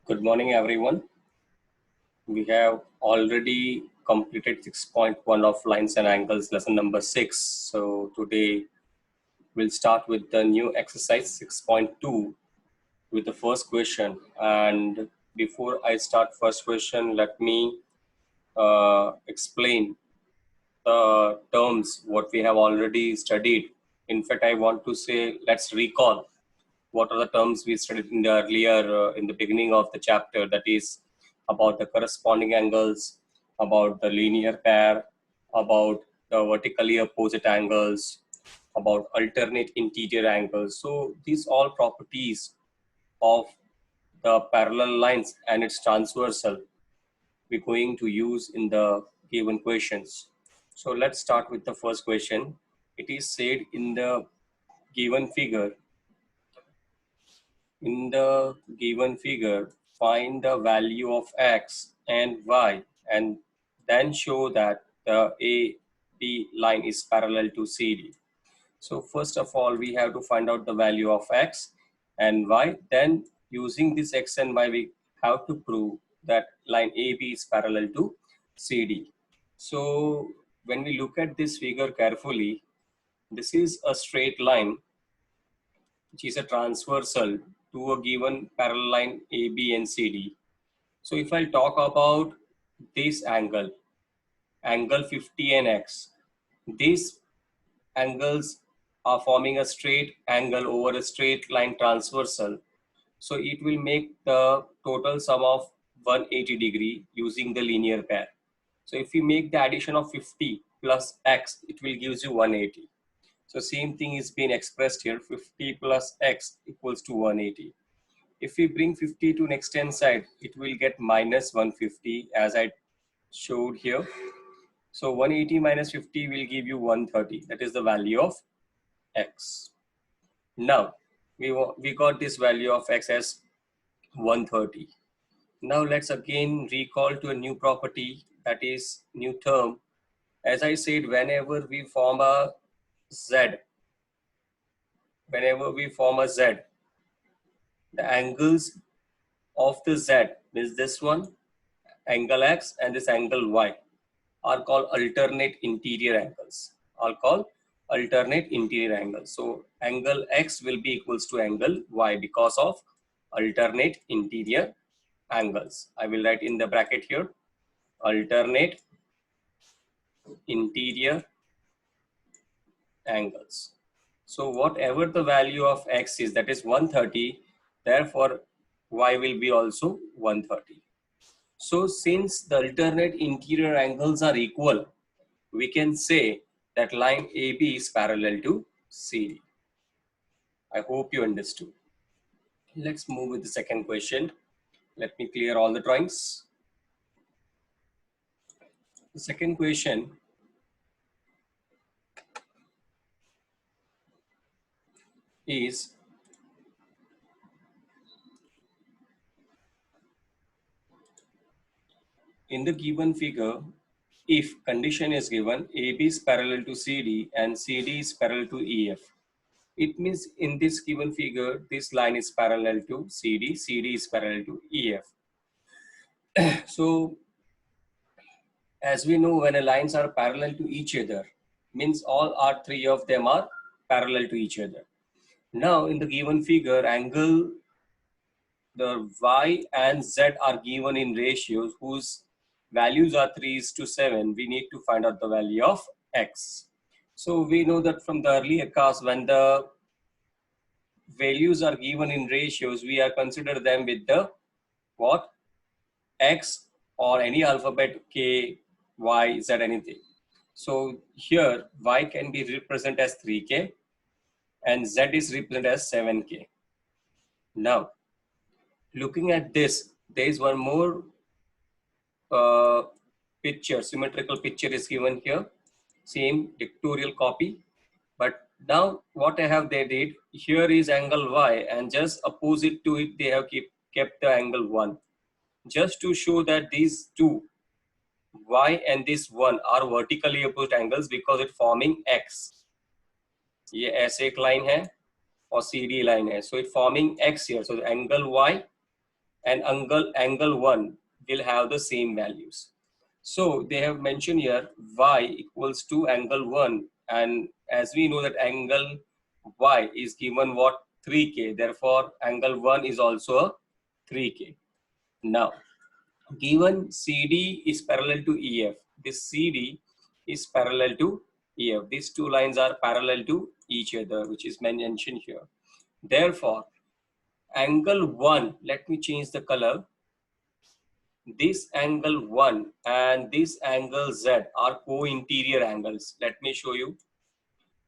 Good morning, everyone. We have already completed 6.1 of lines and angles, lesson number 6. So today we'll start with the new exercise 6.2 with the first question. And before I start first question, let me explain the terms what we have already studied. In fact, I want to say let's recall what are the terms we studied in the earlier in the beginning of the chapter, that is about the corresponding angles, about the linear pair, about the vertically opposite angles, about alternate interior angles. So these all properties of the parallel lines and its transversal we're going to use in the given questions. So let's start with the first question. It is said in the given figure, find the value of x and y and then show that the AB line is parallel to CD. So first of all, we have to find out the value of x and y. Then using this x and y, we have to prove that line AB is parallel to CD. So when we look at this figure carefully, this is a straight line which is a transversal to a given parallel line AB and CD. So if I talk about this angle 50 and x, these angles are forming a straight angle over a straight line transversal. So it will make the total sum of 180 degree using the linear pair. So if we make the addition of 50 plus x, it will give you 180. So same thing is being expressed here, 50 plus x equals to 180. If we bring 50 to next hand side, it will get minus 150 as I showed here. So 180 minus 50 will give you 130. That is the value of x. Now we got this value of x as 130. Now let's again recall to a new property, that is new term. As I said, whenever we form a z, the angles of the z is this one, angle x, and this angle y are called alternate interior angles. So angle x will be equals to angle y because of alternate interior angles. I will write in the bracket here, alternate interior angles. So whatever the value of x is, that is 130, therefore y will be also 130. So since the alternate interior angles are equal, we can say that line AB is parallel to CD. I hope you understood. Let's move with the second question. Let me clear all the drawings. The second question is, in the given figure, if condition is given, AB is parallel to CD and CD is parallel to EF. It means in this given figure, this line is parallel to CD, CD is parallel to EF. So as we know, when the lines are parallel to each other, means all are three of them are parallel to each other. Now in the given figure, angle, the y and z are given in ratios whose values are 3:7. We need to find out the value of x. So we know that from the earlier class, when the values are given in ratios, we are consider them with the what? X or any alphabet k, y, z, anything. So here y can be represented as 3k and z is represented as 7k. Now looking at this, there is one more picture, symmetrical picture is given here, same pictorial copy. But now what I have they did, here is angle y and just opposite to it they have kept the angle 1. Just to show that these two, y and this 1 are vertically opposite angles because it forming x. ये ऐसे एक line है और CD line है, so it forming x here. So the angle y and angle 1 will have the same values. So they have mentioned here y equals to angle 1, and as we know that angle y is given what, 3k, therefore angle 1 is also a 3k. Now given CD is parallel to EF, this CD is parallel to EF, these two lines are parallel to each other, which is mentioned here. Therefore angle 1, let me change the color, this angle 1 and this angle Z are co-interior angles. Let me show you.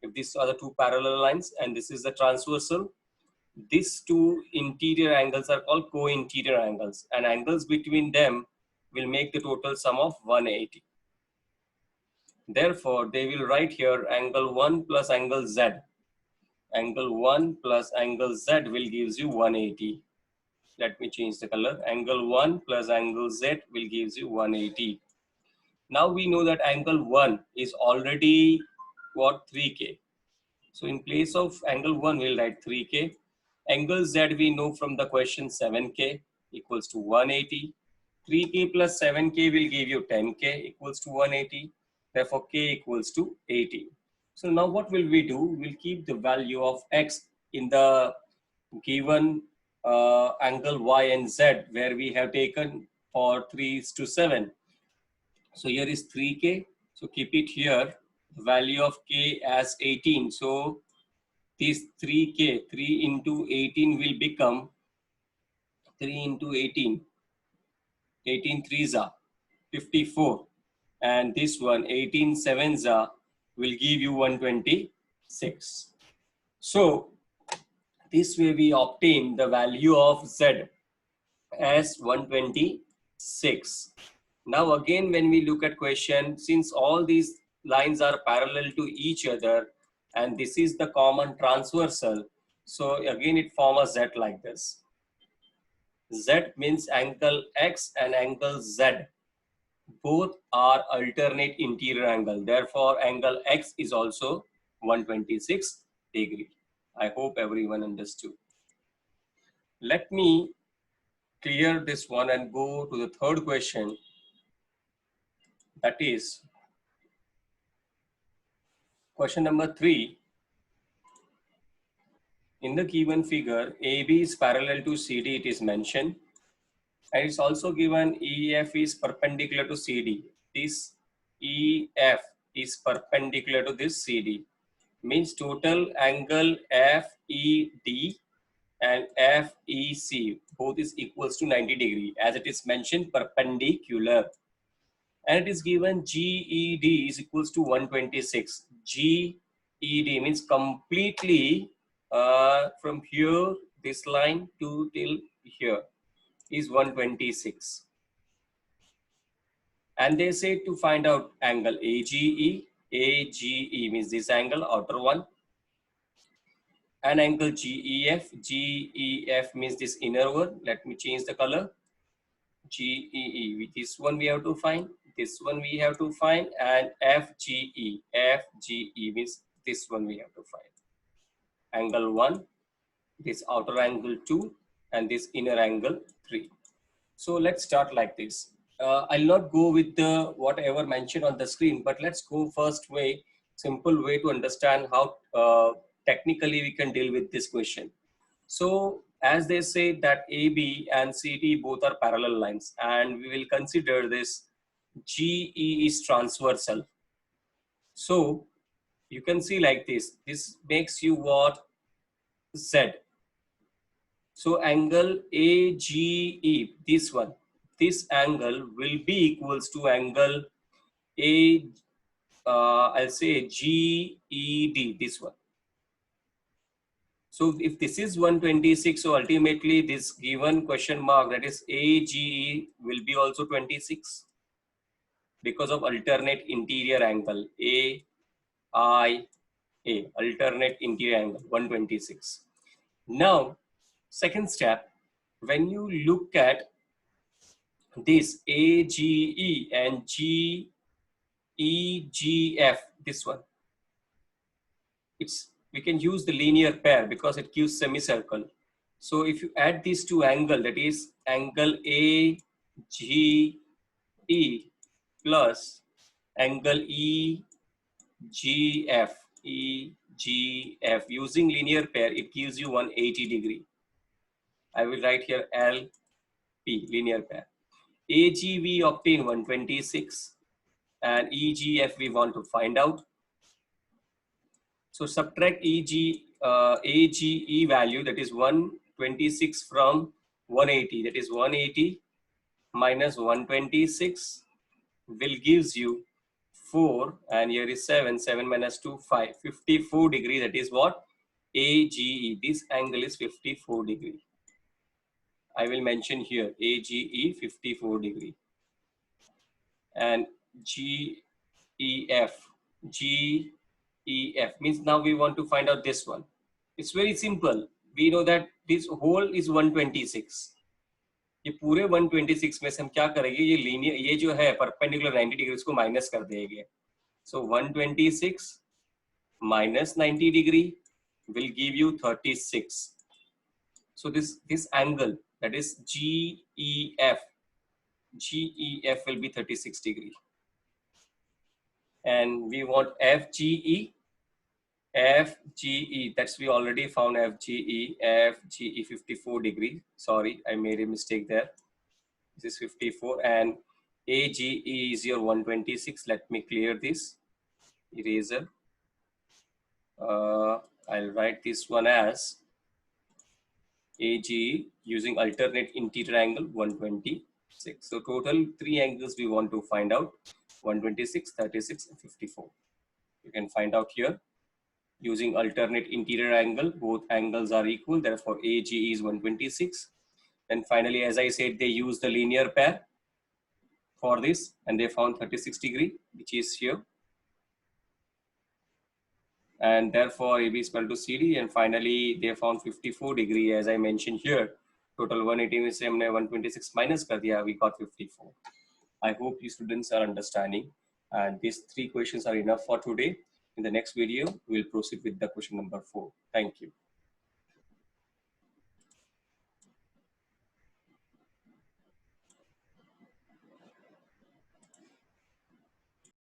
If these are the two parallel lines and this is the transversal, these two interior angles are called co-interior angles, and angles between them will make the total sum of 180. Therefore, they will write here angle 1 plus angle Z. Angle 1 plus angle Z will gives you 180. Let me change the color. Angle 1 plus angle Z will gives you 180. Now we know that angle 1 is already what, 3k. So in place of angle 1 we'll write 3k. Angle Z we know from the question 7k equals to 180. 3k plus 7k will give you 10k equals to 180. Therefore k equals to 80. So now what will we do? We'll keep the value of x in the given angle y and z where we have taken for 3:7. So here is 3k. So keep it here. The value of k as 18. So this 3k, 3 into 18 will become 3 into 18. 18 threes are 54. And this one, 18 sevens are will give you 126. So this way we obtain the value of z as 126. Now again, when we look at question, since all these lines are parallel to each other and this is the common transversal, so again it forms a Z like this. Z means angle X and angle Z. Both are alternate interior angle. Therefore, angle X is also 126 degree. I hope everyone understood. Let me clear this one and go to the third question. That is question number 3. In the given figure, AB is parallel to CD, it is mentioned. And it's also given EF is perpendicular to CD. This EF is perpendicular to this CD. Means total angle FED and FEC both is equals to 90 degree, as it is mentioned perpendicular. And it is given GED is equals to 126. GED means completely from here, this line to till here is 126. And they say to find out angle AGE. AGE means this angle, outer one. And angle GEF. GEF means this inner one. Let me change the color. GEE. This one we have to find. This one we have to find. And FGE. FGE means this one we have to find. Angle 1, this outer angle 2, and this inner angle 3. So let's start like this. I'll not go with the whatever mentioned on the screen, but let's go first way, simple way to understand how technically we can deal with this question. So as they say that AB and CD both are parallel lines, and we will consider this GE is transversal. So you can see like this, this makes you what, Z. So angle AGE, this one, this angle will be equals to angle I'll say GED, this one. So if this is 126, so ultimately this given question mark, that is AGE, will be also 26 because of alternate interior angle AIA, alternate interior angle 126. Now, second step, when you look at this AGE and GEGF, this one, we can use the linear pair because it gives semicircle. So if you add these two angles, that is angle AGE plus angle EGF using linear pair, it gives you 180 degree. I will write here LP, linear pair. AG we obtain 126 and EGF we want to find out. So subtract AGE value, that is 126 from 180, that is 180 minus 126 will gives you 4, and here is 7, 7 minus 2, 5, 54 degree, that is what? AGE, this angle is 54 degree. I will mention here AGE 54 degree. And GEF means now we want to find out this one. It's very simple. We know that this whole is 126. ये पूरे 126 में से हम क्या करेंगे, ये linear, ये जो है परपेंडिकुलर 90 डिग्री इसको माइनस कर देंगे. So 126 minus 90 degree will give you 36. So this angle, that is GEF will be 36 degree. And we want FGE, that's we already found FGE 54 degree. Sorry, I made a mistake there. This is 54, and AGE is your 126. Let me clear this eraser. I'll write this one as AGE using alternate interior angle 126. So total 3 angles we want to find out: 126, 36, and 54. You can find out here using alternate interior angle. Both angles are equal, therefore AGE is 126. And finally, as I said, they use the linear pair for this, and they found 36 degree, which is here. And therefore AB is equal to CD, and finally they found 54 degree, as I mentioned here. Total 180 में से हमने 126 minus कर दिया, we got 54. I hope you students are understanding, and these 3 questions are enough for today. In the next video, we will proceed with the question number 4. Thank you.